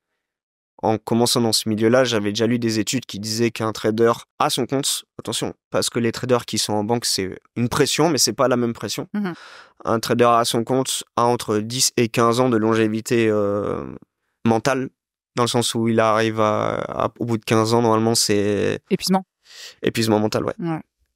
en commençant dans ce milieu-là, j'avais déjà lu des études qui disaient qu'un trader à son compte, attention, parce que les traders qui sont en banque, c'est une pression, mais c'est pas la même pression. Mmh. Un trader à son compte a entre 10 et 15 ans de longévité mentale. Dans le sens où il arrive au bout de 15 ans, normalement, c'est... Épuisement mental, ouais.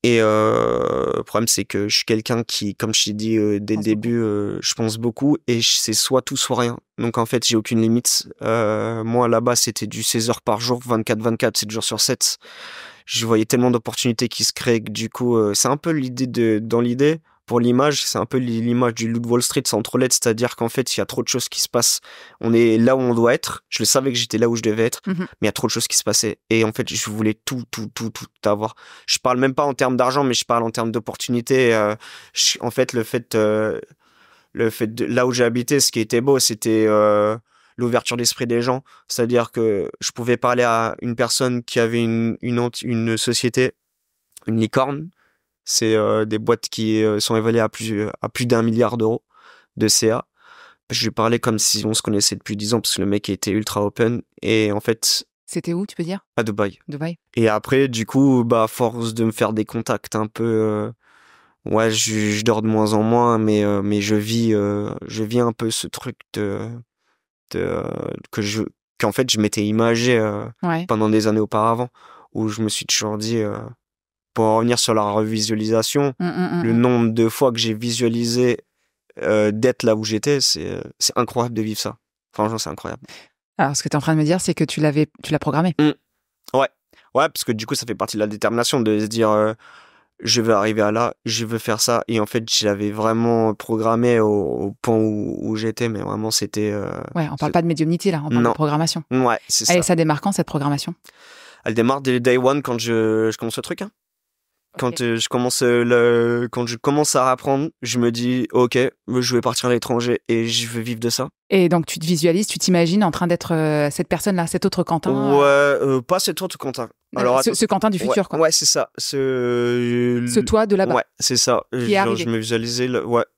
Et le problème, c'est que je suis quelqu'un qui, comme je t'ai dit dès le début, je pense beaucoup et c'est soit tout, soit rien. Donc en fait, j'ai aucune limite. Moi, là-bas, c'était du 16 heures par jour, 24-24, 7 jours sur 7. Je voyais tellement d'opportunités qui se créent que du coup, c'est un peu l'idée pour l'image, c'est un peu l'image du loup de Wall Street sans trop l'être, c'est-à-dire qu'en fait, il y a trop de choses qui se passent. On est là où on doit être. Je le savais que j'étais là où je devais être, mais il y a trop de choses qui se passaient. Et en fait, je voulais tout avoir. Je parle même pas en termes d'argent, mais je parle en termes d'opportunités. En fait, le fait de là où j'ai habité, ce qui était beau, c'était l'ouverture d'esprit des gens. C'est-à-dire que je pouvais parler à une personne qui avait une société, une licorne. C'est des boîtes qui sont évaluées à plus d'1 milliard d'euros de CA. Je lui parlais comme si on se connaissait depuis 10 ans parce que le mec était ultra open. Et en fait... C'était où, tu peux dire? À Dubaï. Dubaï. Et après, du coup, à force de me faire des contacts un peu... ouais, je dors de moins en moins, mais je vis un peu ce truc qu'en fait, je m'étais imagé pendant des années auparavant, où je me suis toujours dit... pour en revenir sur la revisualisation, le nombre de fois que j'ai visualisé d'être là où j'étais, c'est incroyable de vivre ça. Franchement, c'est incroyable. Alors, ce que tu es en train de me dire, c'est que tu l'as programmé. Ouais, parce que du coup, ça fait partie de la détermination de se dire je veux arriver à là, je veux faire ça. Et en fait, je l'avais vraiment programmé au point où j'étais, mais vraiment, c'était... ouais, on parle pas de médiumnité, là, on parle de programmation. Ouais, c'est ça. Et ça démarre quand, cette programmation? Elle démarre dès day one quand je commence le truc, hein. Quand je commence à apprendre, je me dis ok, je vais partir à l'étranger et je veux vivre de ça. Et donc tu te visualises, tu t'imagines en train d'être cette personne-là, cet autre Quentin? Ouais, pas cet autre Quentin. Alors ce Quentin du futur, quoi. Ouais, c'est ça. Ce toi de là-bas. Ouais, c'est ça. Genre, je me visualisais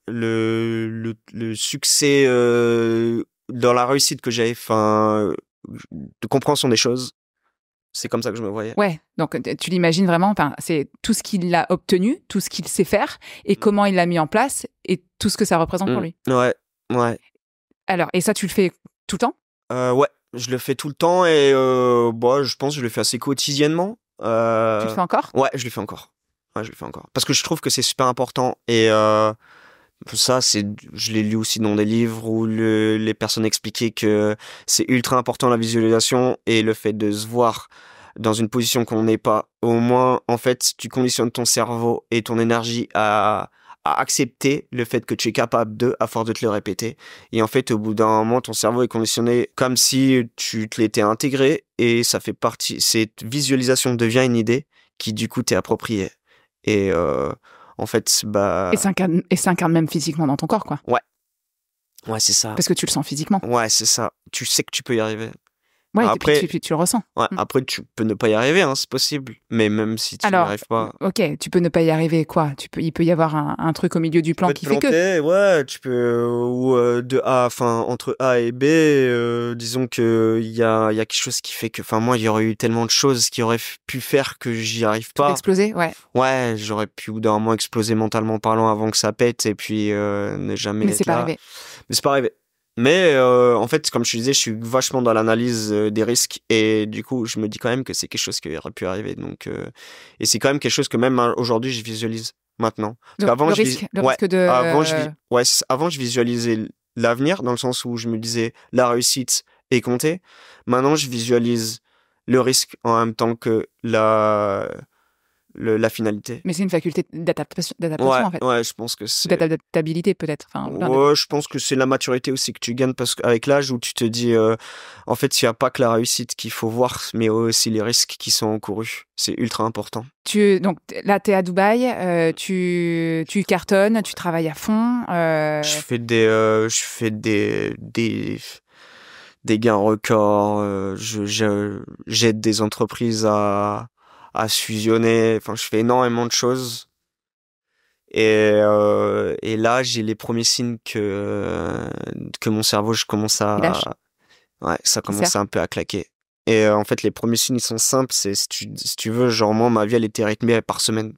le succès dans la réussite que j'avais, de compréhension des choses. C'est comme ça que je me voyais. Ouais, donc tu l'imagines vraiment, c'est tout ce qu'il a obtenu, tout ce qu'il sait faire, et comment il l'a mis en place, et tout ce que ça représente pour lui. Ouais. Alors, et ça, tu le fais tout le temps? Ouais, je le fais tout le temps, et je pense que je le fais assez quotidiennement. Tu le fais encore? Ouais, je le fais encore. Parce que je trouve que c'est super important, et ça, je l'ai lu aussi dans des livres où les personnes expliquaient que c'est ultra important la visualisation et le fait de se voir dans une position qu'on n'est pas. Au moins, en fait, tu conditionnes ton cerveau et ton énergie à accepter le fait que tu es capable à force de te le répéter. Et en fait, au bout d'un moment, ton cerveau est conditionné comme si tu te l'étais intégré, et ça fait partie. Cette visualisation devient une idée qui, du coup, t'est appropriée. Et en fait, Et s'incarne même physiquement dans ton corps, quoi. Ouais, c'est ça. Parce que tu le sens physiquement. Ouais, c'est ça. Tu sais que tu peux y arriver. Ouais, après, et puis tu le ressens. Ouais, après, tu peux ne pas y arriver, hein, c'est possible. Mais même si tu n'y arrives pas... Ok, tu peux ne pas y arriver, quoi. Il peut y avoir un truc au milieu du plan qui fait que... Ouais, tu peux... Ou entre A et B, disons qu'il y a quelque chose qui fait que... moi, il y aurait eu tellement de choses qui auraient pu faire que j'y arrive pas. Exploser, ouais. Ouais, j'aurais pu, au bout d'un moment, exploser mentalement parlant avant que ça pète, et puis ne jamais Mais c'est pas arrivé. Mais c'est pas arrivé. Mais en fait, comme je te disais, je suis vachement dans l'analyse des risques, et du coup, je me dis quand même que c'est quelque chose qui aurait pu arriver. Donc, et c'est quand même quelque chose que même aujourd'hui, je visualise maintenant. Parce qu'avant, le risque de... Avant, je visualisais l'avenir dans le sens où je me disais la réussite est comptée. Maintenant, je visualise le risque en même temps que la finalité. Mais c'est une faculté d'adaptation en fait. Ouais, je pense que c'est... D'adaptabilité peut-être. Je pense que c'est la maturité aussi que tu gagnes, parce qu'avec l'âge où tu te dis, en fait, il n'y a pas que la réussite qu'il faut voir, mais aussi les risques qui sont encourus. C'est ultra important. Donc là, tu es à Dubaï, tu cartonnes, tu travailles à fond. Je fais des gains records, j'aide des entreprises à fusionner, je fais énormément de choses, et là j'ai les premiers signes que mon cerveau, je commence à... ça commence un peu à claquer, et en fait les premiers signes ils sont simples, c'est si tu veux, genre moi ma vie elle était rythmée par semaine.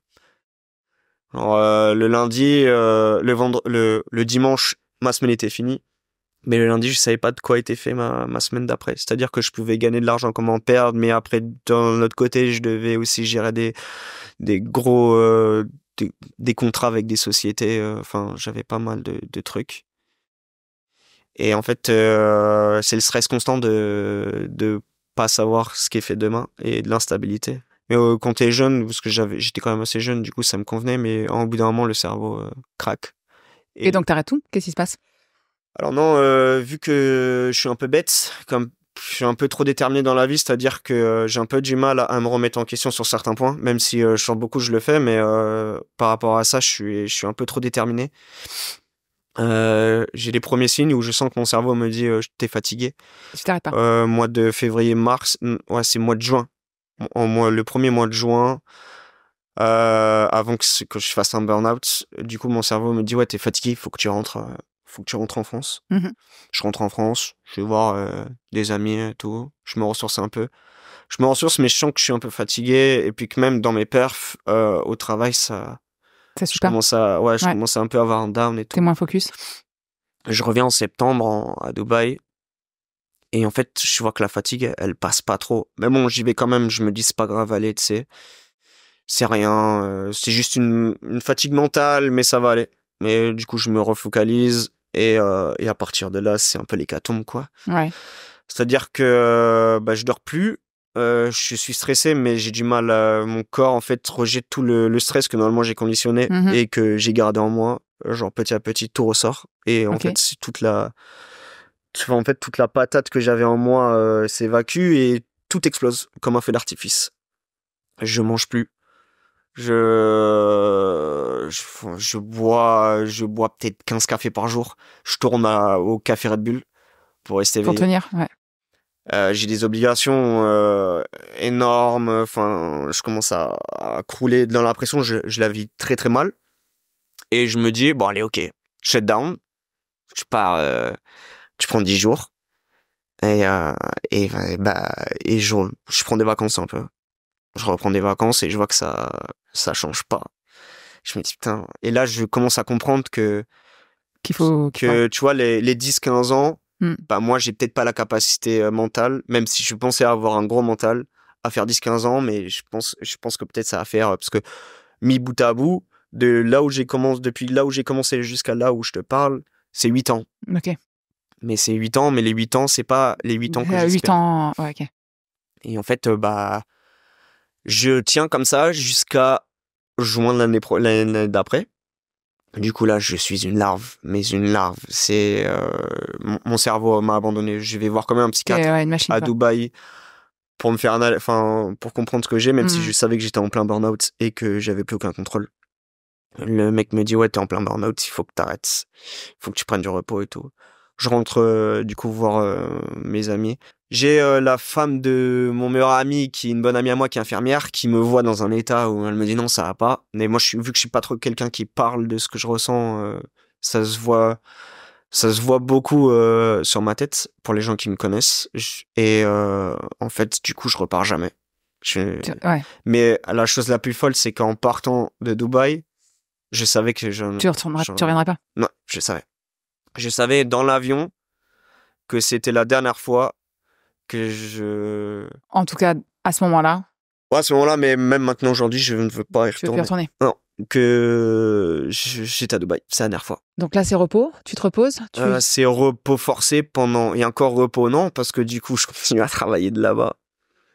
Alors, le lundi, le dimanche ma semaine était finie. Mais le lundi, je savais pas de quoi était fait ma semaine d'après. C'est-à-dire que je pouvais gagner de l'argent comme en perdre, mais après, d'un autre côté, je devais aussi gérer des gros, des contrats avec des sociétés. J'avais pas mal de trucs. Et en fait, c'est le stress constant de pas savoir ce qui est fait demain, et de l'instabilité. Mais quand t'es jeune, parce que j'étais quand même assez jeune, du coup ça me convenait, mais au bout d'un moment le cerveau craque. Et donc t'arrêtes tout? Qu'est-ce qui se passe? Alors non, vu que je suis un peu bête, comme je suis un peu trop déterminé dans la vie, c'est-à-dire que j'ai un peu du mal à me remettre en question sur certains points, même si je chante beaucoup, je le fais, mais par rapport à ça, je suis un peu trop déterminé. J'ai les premiers signes où je sens que mon cerveau me dit t'es fatigué. Tu t'arrêtes pas? Mois de février, mars, ouais, c'est mois de juin. Le premier mois de juin, avant que je fasse un burn-out, du coup mon cerveau me dit ouais t'es fatigué, il faut que tu rentres. Faut que tu rentres en France. Je rentre en France, je vais voir des amis et tout. Je me ressource un peu. Je me ressource, mais je sens que je suis un peu fatigué et puis que même dans mes perfs au travail, Ça suit pas. Je commence à un peu avoir un down et tout. T'es moins focus. Je reviens en septembre à Dubaï et en fait, je vois que la fatigue, elle passe pas trop. Mais bon, j'y vais quand même. Je me dis c'est pas grave, allez, tu sais, c'est rien. C'est juste une fatigue mentale, mais ça va aller. Mais du coup, je me refocalise. Et à partir de là, c'est un peu l'hécatombe, quoi. Ouais. C'est-à-dire que je dors plus, je suis stressé, mais j'ai du mal. Mon corps, en fait, rejette tout le stress que normalement j'ai conditionné et que j'ai gardé en moi. Genre petit à petit, tout ressort. Et en fait, c'est toute la patate que j'avais en moi s'évacue et tout explose comme un feu d'artifice. Je mange plus. Je bois peut-être 15 cafés par jour. Je tourne au café Red Bull pour rester éveillé. Pour tenir, ouais. J'ai des obligations énormes. Enfin, je commence à crouler dans la pression. Je la vis très très mal. Et je me dis, bon allez, ok, shut down. Je pars, je prends 10 jours. Et je prends des vacances un peu. Je reprends des vacances et je vois que ça change pas. Je me dis putain. Et là, je commence à comprendre que tu vois, les 10-15 ans, moi, j'ai peut-être pas la capacité mentale, même si je pensais avoir un gros mental, à faire 10-15 ans, mais je pense que peut-être ça va faire, parce que mis bout à bout, depuis là où j'ai commencé jusqu'à là où je te parle, c'est 8 ans. Ok. Mais c'est 8 ans, mais les 8 ans, c'est pas les 8 ans que j'espère. 8 ans, ouais, ok. Et en fait, je tiens comme ça jusqu'à juin de l'année d'après. Du coup, là, je suis une larve, mais une larve. C'est mon cerveau m'a abandonné. Je vais voir quand même un psychiatre une machine, à Dubaï pour me faire pour comprendre ce que j'ai, même si je savais que j'étais en plein burn-out et que j'avais plus aucun contrôle. Le mec me dit ouais, t'es en plein burn-out, il faut que t'arrêtes, il faut que tu prennes du repos et tout. Je rentre du coup voir mes amis. J'ai la femme de mon meilleur ami, qui est une bonne amie à moi, qui est infirmière, qui me voit dans un état où elle me dit non, ça va pas. Mais moi, vu que je suis pas trop quelqu'un qui parle de ce que je ressens, ça se voit beaucoup sur ma tête pour les gens qui me connaissent. Et en fait, du coup, je repars jamais. Mais la chose la plus folle, c'est qu'en partant de Dubaï, je savais que tu reviendrais pas. Non, je savais. Je savais dans l'avion que c'était la dernière fois que je... En tout cas, à ce moment-là. Ouais, à ce moment-là, mais même maintenant, aujourd'hui, je ne veux pas y retourner. Tu veux plus retourner? Non, que j'étais à Dubaï, c'est la dernière fois. Donc là, c'est repos? Tu te reposes? C'est repos forcé pendant... Et encore repos, non, parce que du coup, je continue à travailler de là-bas.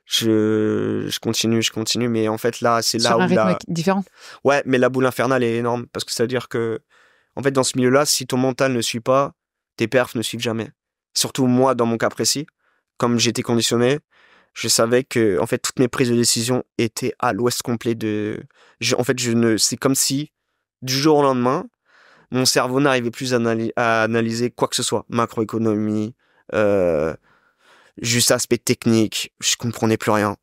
Je continue, mais en fait, là, c'est là où... Sur un rythme différent? Ouais, mais la boule infernale est énorme, parce que ça veut dire que, en fait, dans ce milieu-là, si ton mental ne suit pas, tes perfs ne suivent jamais. Surtout moi, dans mon cas précis, comme j'étais conditionné, je savais que, en fait, toutes mes prises de décision étaient à l'ouest complet c'est comme si, du jour au lendemain, mon cerveau n'arrivait plus à analyser quoi que ce soit. Macroéconomie, juste aspect technique, je comprenais plus rien.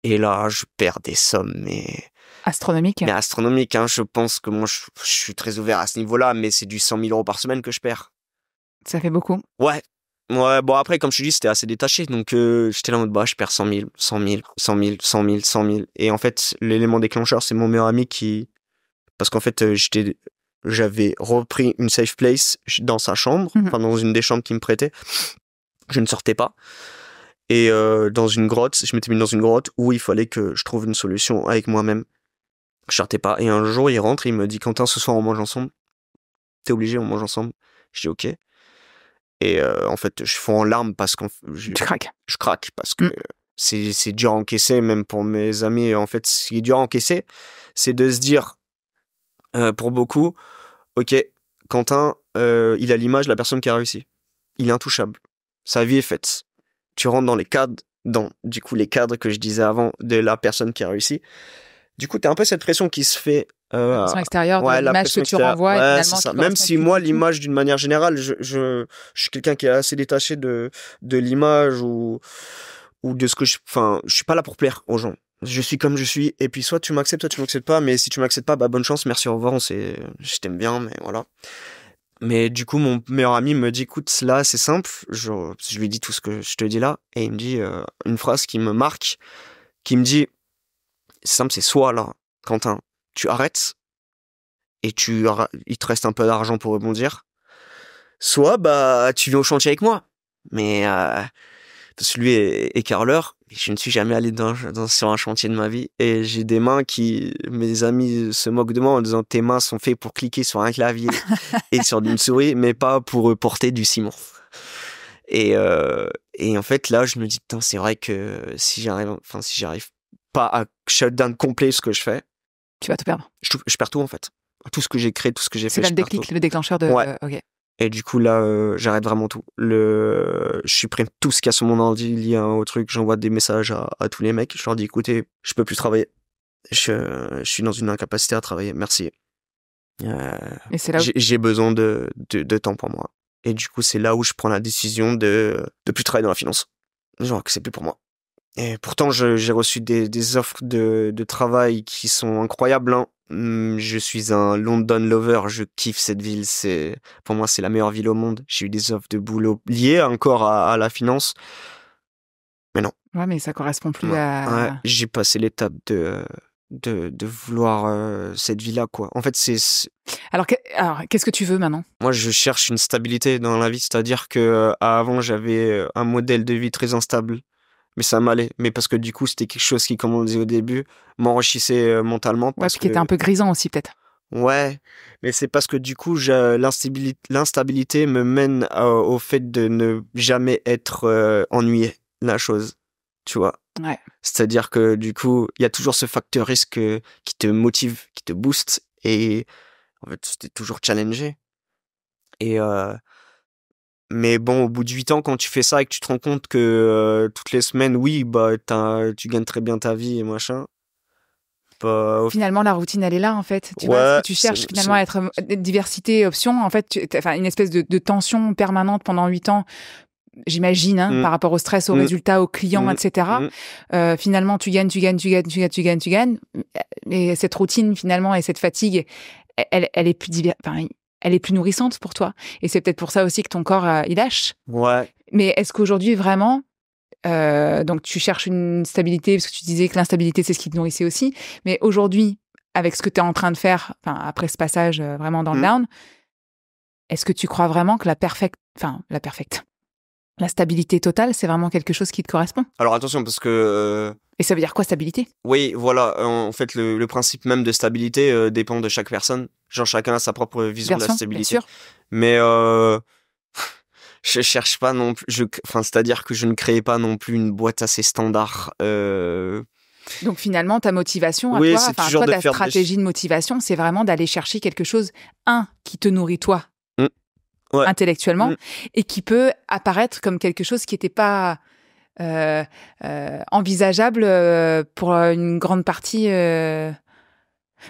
Et là, je perds des sommes, mais... Astronomique. Mais astronomique, hein. Je pense que moi, je suis très ouvert à ce niveau-là, mais c'est du 100 000 euros par semaine que je perds. Ça fait beaucoup. Ouais. Ouais, bon, après, comme je te dis, c'était assez détaché, donc j'étais là en mode, je perds 100 000, 100 000, 100 000, 100 000, 100 000. Et en fait, l'élément déclencheur, c'est mon meilleur ami parce qu'en fait, j'avais repris une safe place dans sa chambre, enfin, dans une des chambres qu'il me prêtait. Je ne sortais pas. Et dans une grotte, je m'étais mis dans une grotte où il fallait que je trouve une solution avec moi-même. Je sortais pas. Et un jour, il rentre, il me dit, Quentin, ce soir, on mange ensemble. T'es obligé, on mange ensemble. Je dis, ok. Et en fait, je fonds en larmes parce que tu craques. Je craque parce que c'est dur à encaisser, même pour mes amis. En fait, ce qui est dur à encaisser, c'est de se dire, pour beaucoup, ok, Quentin, il a l'image de la personne qui a réussi. Il est intouchable. Sa vie est faite. Tu rentres dans les cadres, du coup, les cadres que je disais avant de la personne qui a réussi. Du coup, t'as un peu cette pression qui se fait. La pression extérieure, de l'image que tu renvoies. Ouais, et c'est finalement, ça. Même si moi, l'image, d'une manière générale, je suis quelqu'un qui est assez détaché de l'image ou de ce que enfin, je suis pas là pour plaire aux gens. Je suis comme je suis. Et puis, soit tu m'acceptes, soit tu m'acceptes pas. Mais si tu m'acceptes pas, bah, bonne chance, merci, au revoir. Je t'aime bien, mais voilà. Mais du coup, mon meilleur ami me dit, écoute, là, c'est simple. Je lui dis tout ce que je te dis là. Et il me dit une phrase qui me marque, qui me dit, c'est simple, c'est soit là, Quentin, tu arrêtes et il te reste un peu d'argent pour rebondir. Soit, bah, tu viens au chantier avec moi. Mais, parce que lui est carreleur. Je ne suis jamais allé sur un chantier de ma vie. Et j'ai des mains mes amis se moquent de moi en disant, tes mains sont faites pour cliquer sur un clavier et sur une souris, mais pas pour porter du ciment. Et en fait, là, je me dis, putain, c'est vrai que si j'arrive pas à shutdown complet ce que je fais, tu vas tout perdre. Je perds tout, en fait. Tout ce que j'ai créé, tout ce que j'ai fait. C'est là le déclic, le déclencheur de. Ouais. Ok. Et du coup, là, j'arrête vraiment tout. Je supprime tout ce qu'il y a sur mon ordi lié au truc. J'envoie des messages à tous les mecs. Je leur dis, écoutez, je peux plus travailler. Je suis dans une incapacité à travailler. Merci. Et c'est là où... J'ai besoin de temps pour moi. Et du coup, c'est là où je prends la décision de plus travailler dans la finance. Genre que c'est plus pour moi. Et pourtant, j'ai reçu des offres de travail qui sont incroyables, hein. Je suis un London lover, je kiffe cette ville, pour moi c'est la meilleure ville au monde. J'ai eu des offres de boulot liées encore à la finance. Mais non. Ouais, mais ça correspond plus à... Ouais, j'ai passé l'étape de vouloir cette vie-là, quoi. En fait, Alors, qu'est-ce que tu veux maintenant? Moi, je cherche une stabilité dans la vie, c'est-à-dire que avant j'avais un modèle de vie très instable. Mais ça m'allait. Mais parce que du coup, c'était quelque chose qui, comme on disait au début, m'enrichissait mentalement. Ouais, puis qui était un peu grisant aussi, peut-être. Ouais, mais c'est parce que du coup, l'instabilité me mène au fait de ne jamais être ennuyé, la chose. Tu vois? Ouais. C'est-à-dire que du coup, il y a toujours ce facteur risque qui te motive, qui te booste. Et en fait, c'était toujours challengé. Et... mais bon, au bout de 8 ans, quand tu fais ça et que tu te rends compte que toutes les semaines, oui, bah, tu gagnes très bien ta vie et machin. Bah, finalement, la routine, elle est là, en fait. Tu vois, ce que tu cherches finalement à être diversité, option. En fait, une espèce de tension permanente pendant 8 ans, j'imagine, hein, par rapport au stress, aux résultats, aux clients, etc. Finalement, tu gagnes. Mais cette routine, finalement, et cette fatigue, elle est plus elle est plus nourrissante pour toi. Et c'est peut-être pour ça aussi que ton corps, il lâche. Ouais. Mais est-ce qu'aujourd'hui, vraiment, donc tu cherches une stabilité, parce que tu disais que l'instabilité, c'est ce qui te nourrissait aussi. Mais aujourd'hui, avec ce que tu es en train de faire, après ce passage vraiment dans le down, est-ce que tu crois vraiment que la stabilité totale, c'est vraiment quelque chose qui te correspond? Alors attention, parce que... Et ça veut dire quoi, stabilité? Oui, voilà. En fait, le principe même de stabilité dépend de chaque personne. Genre, chacun a sa propre vision de la stabilité. Bien sûr. Mais je cherche pas non plus... c'est-à-dire que je ne crée pas non plus une boîte assez standard. Donc finalement, ta motivation à toi, ta stratégie de motivation, c'est vraiment d'aller chercher quelque chose, qui te nourrit toi, intellectuellement, et qui peut apparaître comme quelque chose qui n'était pas envisageable pour une grande partie.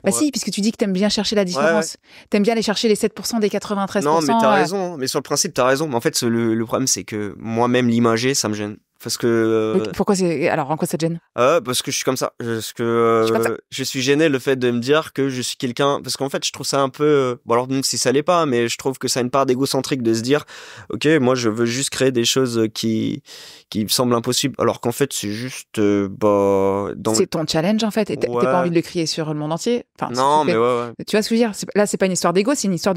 Si, puisque tu dis que t'aimes bien chercher la différence. T'aimes bien aller chercher les 7% des 93%. Non, mais t'as raison. Mais sur le principe, t'as raison. Mais en fait, le problème, c'est que moi-même, l'imager, ça me gêne. Parce que... Pourquoi alors, en quoi ça te gêne? Parce que je suis comme ça. Parce que je suis gêné le fait de me dire que je suis quelqu'un... Parce qu'en fait, je trouve ça un peu... Bon, alors, même si ça l'est pas, mais je trouve que ça a une part d'égocentrique de se dire, OK, moi, je veux juste créer des choses qui me semblent impossibles. Alors qu'en fait, c'est juste... C'est ton challenge, en fait. Et t'as pas envie de le crier sur le monde entier. Non, mais ouais. Tu vois ce que je veux dire? Là, c'est pas une histoire d'ego, c'est une histoire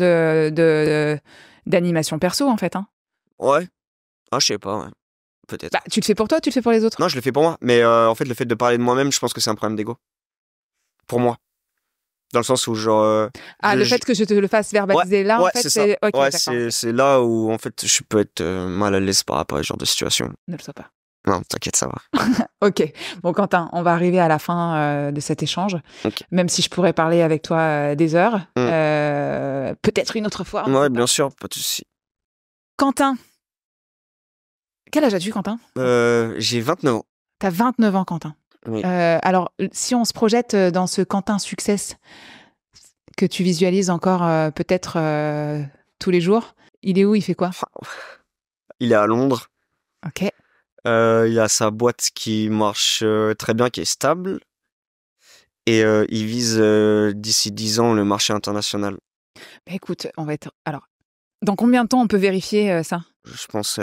d'animation perso, en fait. Hein. Ouais. Ah, je sais pas, ouais. Peut-être. Tu le fais pour toi, tu le fais pour les autres? Non, je le fais pour moi. Mais en fait, le fait de parler de moi-même, je pense que c'est un problème d'ego. Pour moi. Dans le sens où genre... le fait que je te le fasse verbaliser là, en fait, c'est... Okay, c'est là où, en fait, je peux être mal à l'aise par rapport à ce genre de situation. Ne le sois pas. Non, t'inquiète, ça va. Ok. Bon, Quentin, on va arriver à la fin de cet échange. Okay. Même si je pourrais parler avec toi des heures. Peut-être une autre fois. Ouais, bien sûr, pas de souci. Quentin. Quel âge as-tu, Quentin? J'ai 29 ans. T'as 29 ans, Quentin. Oui. Alors, si on se projette dans ce Quentin Success que tu visualises encore peut-être tous les jours, il est où? Il fait quoi? Il est à Londres. Ok. Il a sa boîte qui marche très bien, qui est stable. Et il vise d'ici 10 ans le marché international. Bah, écoute, on va être... Alors, dans combien de temps on peut vérifier ça? Je pense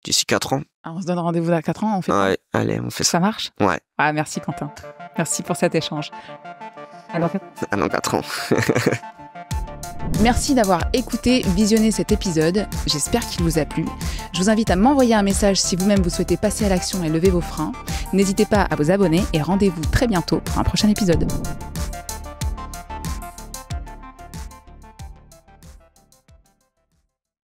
d'ici 4 ans. Ah, on se donne rendez-vous dans 4 ans, on fait ouais, allez, on fait ça. Ça marche? Ouais. Ah, merci Quentin. Merci pour cet échange. Alors, dans 4 ans. Merci d'avoir écouté, visionné cet épisode. J'espère qu'il vous a plu. Je vous invite à m'envoyer un message si vous-même vous souhaitez passer à l'action et lever vos freins. N'hésitez pas à vous abonner et rendez-vous très bientôt pour un prochain épisode.